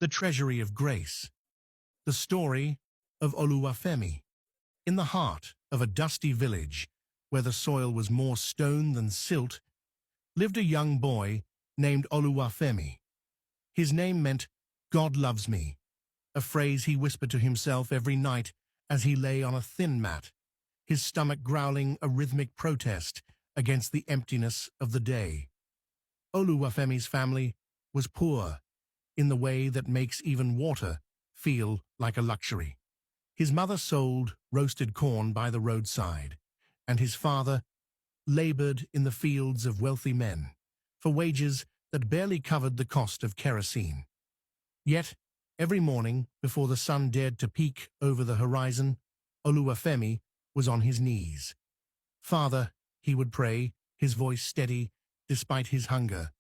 The Treasury of GRACE. The story of Oluwafemi. In the heart of a dusty village, where the soil was more stone than silt, lived a young boy named Oluwafemi. His name meant, "God loves me," a phrase he whispered to himself every night as he lay on a thin mat, his stomach growling a rhythmic protest against the emptiness of the day. Oluwafemi's family was poor, in the way that makes even water feel like a luxury. His mother sold roasted corn by the roadside, and his father labored in the fields of wealthy men for wages that barely covered the cost of kerosene. Yet, every morning, before the sun dared to peek over the horizon, Oluwafemi was on his knees. "Father," he would pray, his voice steady despite his hunger,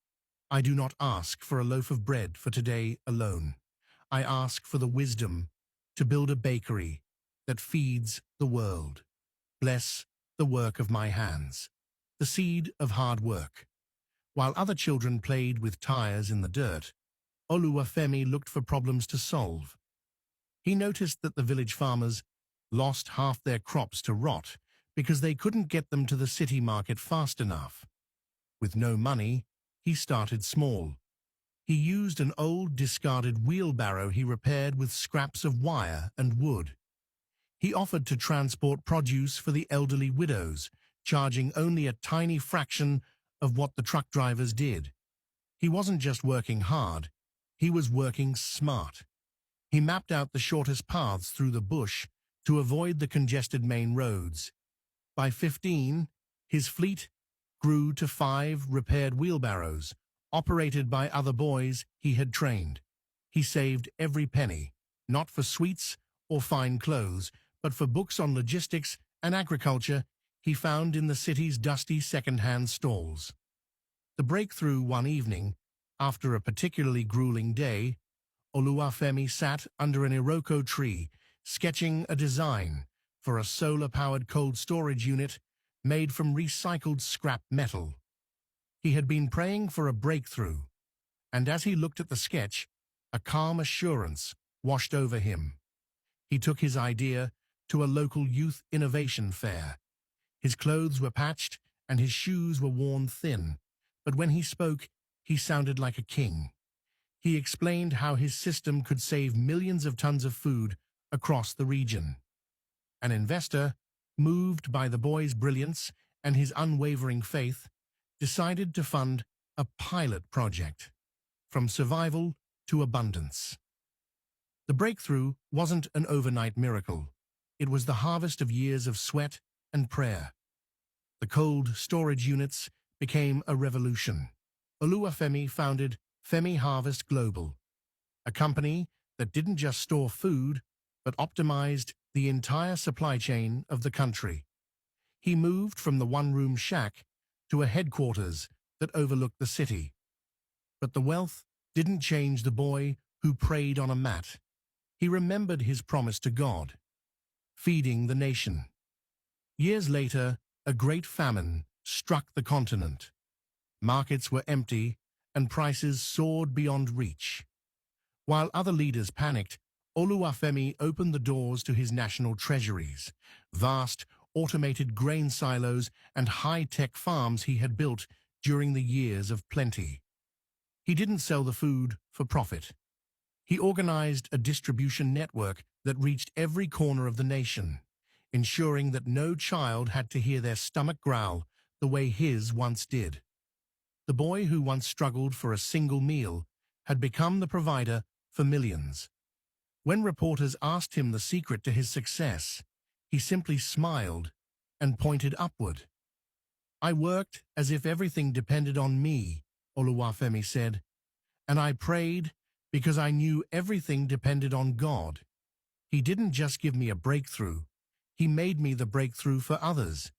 "I do not ask for a loaf of bread for today alone. I ask for the wisdom to build a bakery that feeds the world. Bless the work of my hands, the seed of hard work." While other children played with tires in the dirt, Oluwafemi looked for problems to solve. He noticed that the village farmers lost half their crops to rot because they couldn't get them to the city market fast enough. With no money, he started small. He used an old discarded wheelbarrow he repaired with scraps of wire and wood. He offered to transport produce for the elderly widows, charging only a tiny fraction of what the truck drivers did. He wasn't just working hard, he was working smart. He mapped out the shortest paths through the bush to avoid the congested main roads. By 15, his fleet grew to 5 repaired wheelbarrows, operated by other boys he had trained. He saved every penny, not for sweets or fine clothes, but for books on logistics and agriculture he found in the city's dusty second-hand stalls. The breakthrough one evening, after a particularly grueling day, Oluwafemi sat under an Iroko tree, sketching a design for a solar-powered cold storage unit made from recycled scrap metal. He had been praying for a breakthrough, and as he looked at the sketch, a calm assurance washed over him. He took his idea to a local youth innovation fair. His clothes were patched and his shoes were worn thin, but when he spoke, he sounded like a king. He explained how his system could save millions of tons of food across the region. An investor, moved by the boy's brilliance and his unwavering faith, decided to fund a pilot project, from survival to abundance. The breakthrough wasn't an overnight miracle. It was the harvest of years of sweat and prayer. The cold storage units became a revolution. Oluwafemi founded Femi Harvest Global, a company that didn't just store food, but optimized the entire supply chain of the country. He moved from the one-room shack to a headquarters that overlooked the city. But the wealth didn't change the boy who prayed on a mat. He remembered his promise to God, feeding the nation. Years later, a great famine struck the continent. Markets were empty and prices soared beyond reach. While other leaders panicked, Oluwafemi opened the doors to his national treasuries, vast automated grain silos and high-tech farms he had built during the years of plenty. He didn't sell the food for profit. He organized a distribution network that reached every corner of the nation, ensuring that no child had to hear their stomach growl the way his once did. The boy who once struggled for a single meal had become the provider for millions. When reporters asked him the secret to his success, he simply smiled and pointed upward. "I worked as if everything depended on me," Oluwafemi said, "and I prayed because I knew everything depended on God. He didn't just give me a breakthrough, he made me the breakthrough for others."